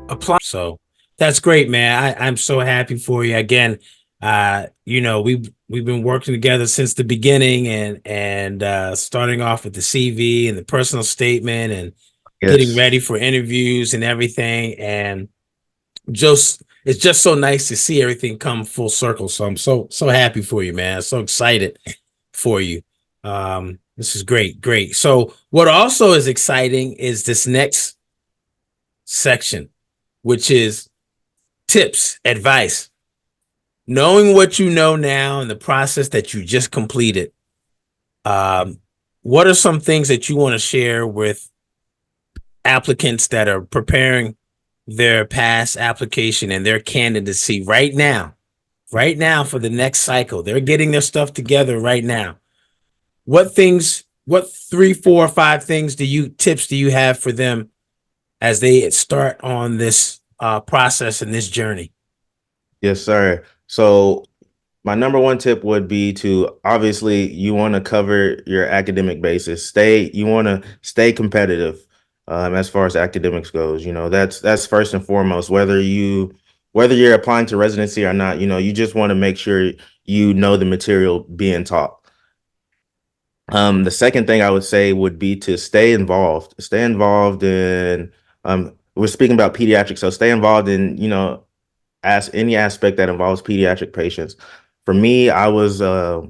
apply. So that's great, man. I'm so happy for you. Again, we've been working together since the beginning and starting off with the CV and the personal statement and getting Yes. ready for interviews and everything. And just it's just so nice to see everything come full circle. So I'm so happy for you, man. So excited for you. This is great, great. So what also is exciting is this next section, which is tips, advice. Knowing what you know now and the process that you just completed, um, what are some things that you want to share with applicants that are preparing their past application and their candidacy right now for the next cycle? They're getting their stuff together right now. What three, four, or five things tips do you have for them as they start on this process and this journey? Yes, sir. So my number one tip would be to obviously you want to cover your academic basis. You want to stay competitive as far as academics goes. That's first and foremost. Whether you're applying to residency or not, you just want to make sure you know the material being taught. The second thing I would say would be to stay involved. Stay involved in we're speaking about pediatrics, so stay involved in, as any aspect that involves pediatric patients. For me, I was a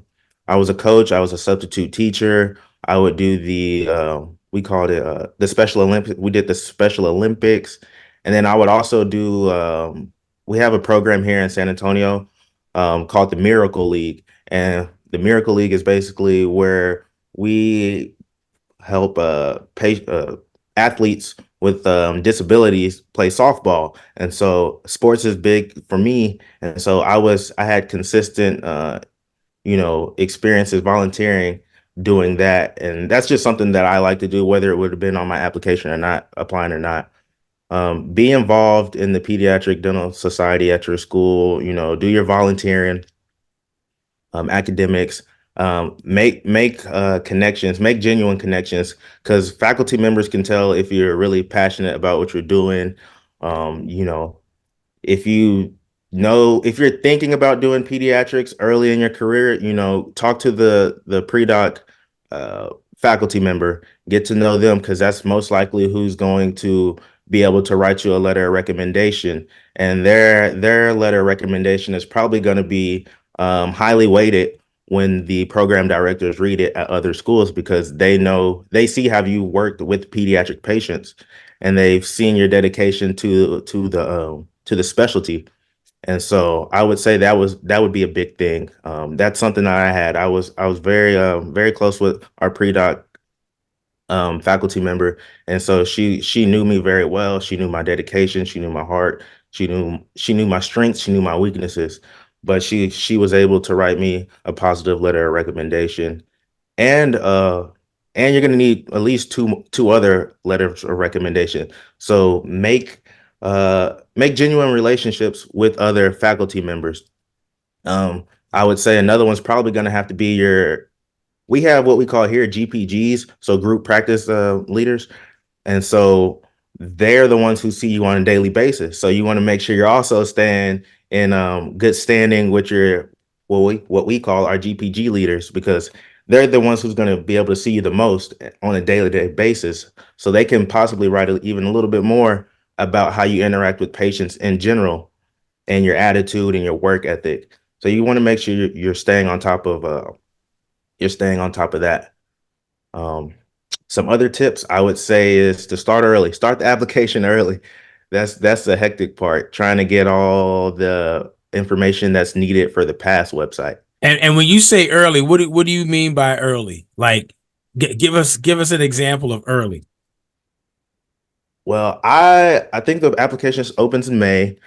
coach, I was a substitute teacher. I would do we called it the Special Olympics. We did the Special Olympics, and then I would also do we have a program here in San Antonio called the Miracle League, and the Miracle League is basically where we help athletes with disabilities play softball. And so sports is big for me. And so I had consistent, experiences volunteering doing that. And that's just something that I like to do, whether it would have been on my application or not, applying or not. Be involved in the Pediatric Dental Society at your school, do your volunteering, academics, make connections, make genuine connections, because faculty members can tell if you're really passionate about what you're doing. Um, you know, if if you're thinking about doing pediatrics early in your career, talk to the pre-doc faculty member, get to know them, because that's most likely who's going to be able to write you a letter of recommendation. And their letter of recommendation is probably going to be highly weighted when the program directors read it at other schools, because they see how you worked with pediatric patients, and they've seen your dedication to the specialty. And so I would say that would be a big thing. That's something that I had. I was very close with our pre-doc faculty member, and so she knew me very well. She knew my dedication. She knew my heart. She knew my strengths. She knew my weaknesses. But she was able to write me a positive letter of recommendation, and and you're gonna need at least two other letters of recommendation. So make genuine relationships with other faculty members. Um, I would say another one's probably gonna have to be we have what we call here GPGs, so group practice leaders. And so they're the ones who see you on a daily basis. So you want to make sure you're also staying in good standing with your what we call our GPG leaders, because they're the ones who's going to be able to see you the most on a daily day basis. So they can possibly write even a little bit more about how you interact with patients in general, and your attitude and your work ethic. So you want to make sure you're staying on top of that. Um, some other tips I would say is to start early. Start the application early. That's the hectic part, trying to get all the information that's needed for the pass website. And when you say early, what do you mean by early? Like, give us an example of early. Well, I think the application opens in May.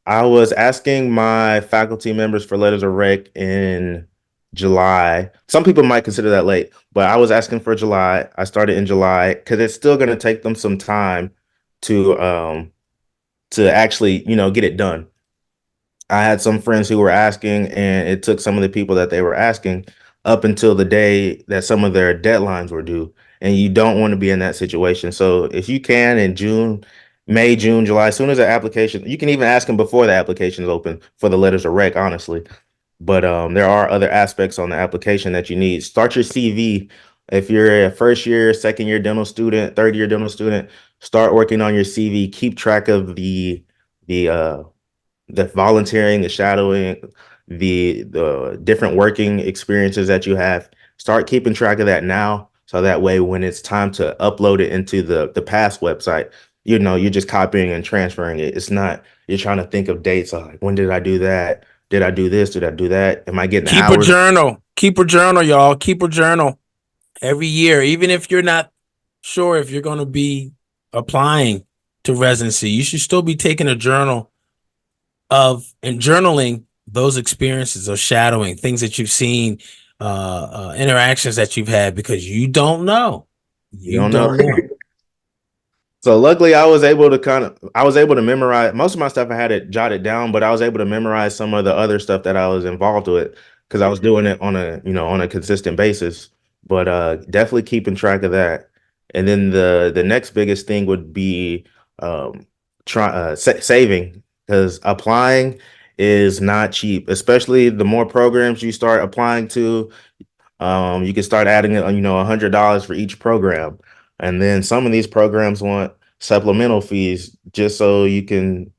I was asking my faculty members for letters of rec in July. Some people might consider that late, but I was asking for July. I started in July because it's still going to take them some time to actually, get it done. I had some friends who were asking, and it took some of the people that they were asking up until the day that some of their deadlines were due. And you don't want to be in that situation. So if you can in June, May, June, July. As soon as the application, you can even ask them before the application is open for the letters of rec, honestly. But there are other aspects on the application that you need. Start your CV. If you're a first year, second year dental student, third year dental student, start working on your CV. Keep track of the uh the volunteering, the shadowing, the different working experiences that you have. Start keeping track of that now, so that way when it's time to upload it into the past website, you're just copying and transferring it. It's not you're trying to think of dates like when did I do that? Did I do this? Did I do that? Am I getting Keep a hours? journal. Keep a journal, y'all. Keep a journal every year, even if you're not sure if you're going to be applying to residency. You should still be taking a journal of and journaling those experiences of shadowing, things that you've seen, interactions that you've had, because you don't know. You You don't know. don't know. So luckily I was able to memorize most of my stuff. I had it jotted down, but I was able to memorize some of the other stuff that I was involved with because I was doing it on a consistent basis. But definitely keeping track of that. And then the next biggest thing would be saving, because applying is not cheap, especially the more programs you start applying to. You can start adding, $100 for each program. And then some of these programs want supplemental fees just so you can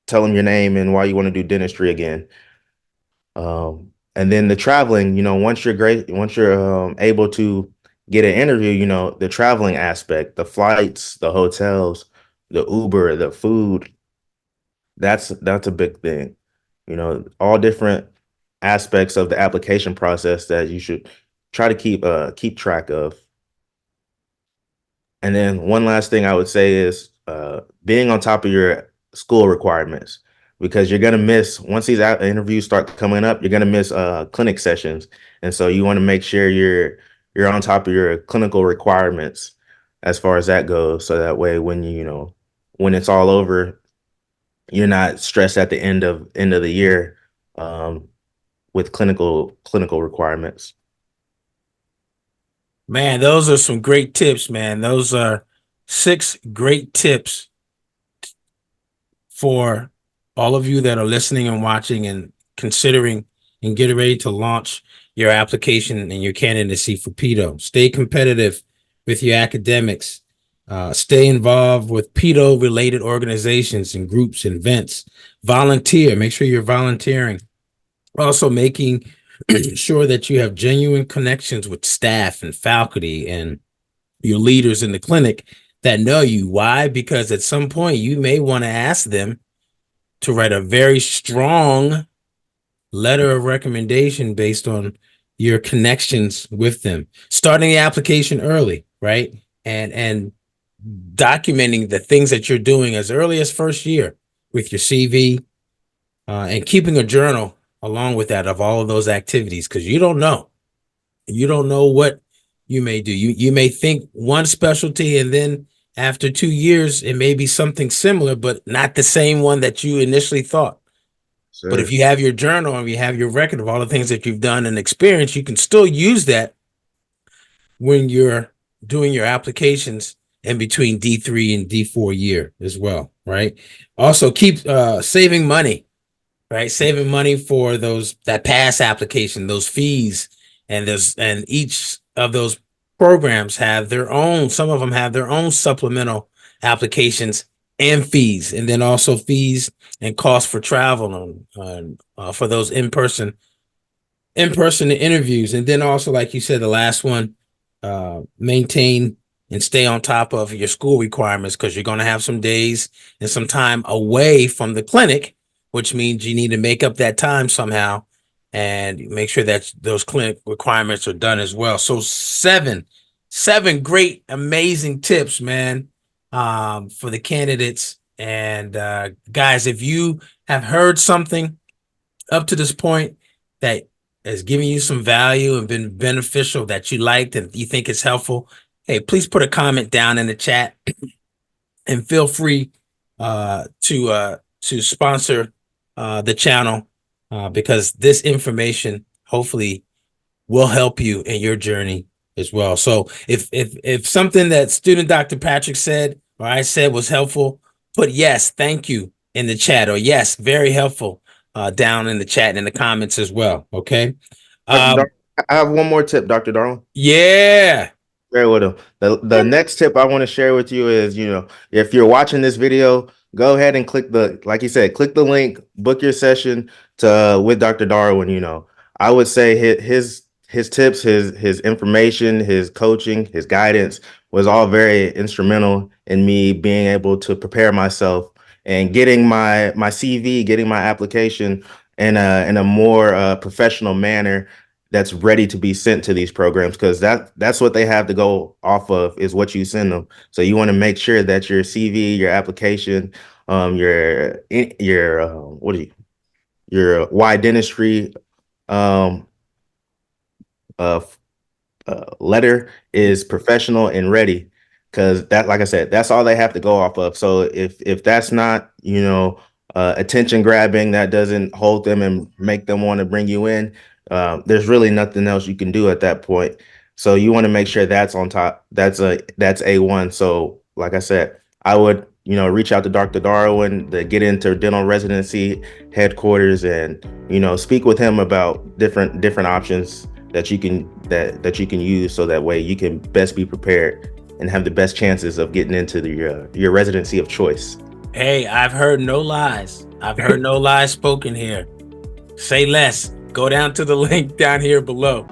tell them your name and why you want to do dentistry again. And then the traveling, once you're able to get an interview, the traveling aspect, the flights, the hotels, the Uber, the food, that's a big thing. All different aspects of the application process that you should try to keep track of. And then one last thing I would say is being on top of your school requirements, because you're gonna miss once these interviews start coming up, you're gonna miss clinic sessions, and so you want to make sure you're on top of your clinical requirements as far as that goes, so that way when it's all over, you're not stressed at the end of the year um, with clinical requirements. Man, those are some great tips, man. Those are 6 great tips for all of you that are listening and watching and considering and getting ready to launch your application and your candidacy for pedo. Stay competitive with your academics. Stay involved with pedo related organizations and groups and events. Volunteer. Make sure you're volunteering. Also making sure that you have genuine connections with staff and faculty and your leaders in the clinic that know you. Why? Because at some point you may want to ask them to write a very strong letter of recommendation based on your connections with them. Starting the application early, right? And documenting the things that you're doing as early as first year with your CV, and keeping a journal along with that of all of those activities, because you don't know. You don't know what you may do. You may think one specialty, and then after 2 years, it may be something similar, but not the same one that you initially thought. But if Sure. you have your journal and you have your record of all the things that you've done and experienced, you can still use that when you're doing your applications in between D3 and D4 year as well, right? Also, keep saving money, right? Saving money for that pass application, those fees, and each of those programs have their own. Some of them have their own supplemental applications and fees, and then also fees and costs for travel and for those in-person interviews. And then also, like you said, the last one, maintain and stay on top of your school requirements, because you're going to have some days and some time away from the clinic, which means you need to make up that time somehow and make sure that those clinic requirements are done as well. So seven great, amazing tips, man, for the candidates. And guys, if you have heard something up to this point that has given you some value and been beneficial, that you liked and you think it's helpful, hey, please put a comment down in the chat, and feel free to sponsor the channel, because this information hopefully will help you in your journey as well. So if something that student Dr. Patrick said or I said was helpful, put yes, thank you in the chat, or yes, very helpful down in the chat and in the comments as well. Okay. Dr. Um, I have one more tip, Dr. Darwin. yeah. Share with them. The next tip I want to share with you is, if you're watching this video, go ahead and click like you said, click the link, book your session to with Dr. Darwin. I would say his tips, his information, his coaching, his guidance was all very instrumental in me being able to prepare myself and getting my CV, getting my application in a more professional manner that's ready to be sent to these programs, because that's what they have to go off of, is what you send them. So you want to make sure that your CV, your application, your Y dentistry um, uh, letter is professional and ready, because that, like I said, that's all they have to go off of. So if that's not, attention grabbing, that doesn't hold them and make them want to bring you in, there's really nothing else you can do at that point. So you want to make sure that's on top. That's A1. So like I said, I would, reach out to Dr. Darwin to get into dental residency headquarters, and speak with him about different options that you can use, so that way you can best be prepared and have the best chances of getting into your residency of choice. Hey, I've heard no lies. I've heard no lies spoken here. Say less. Go down to the link down here below.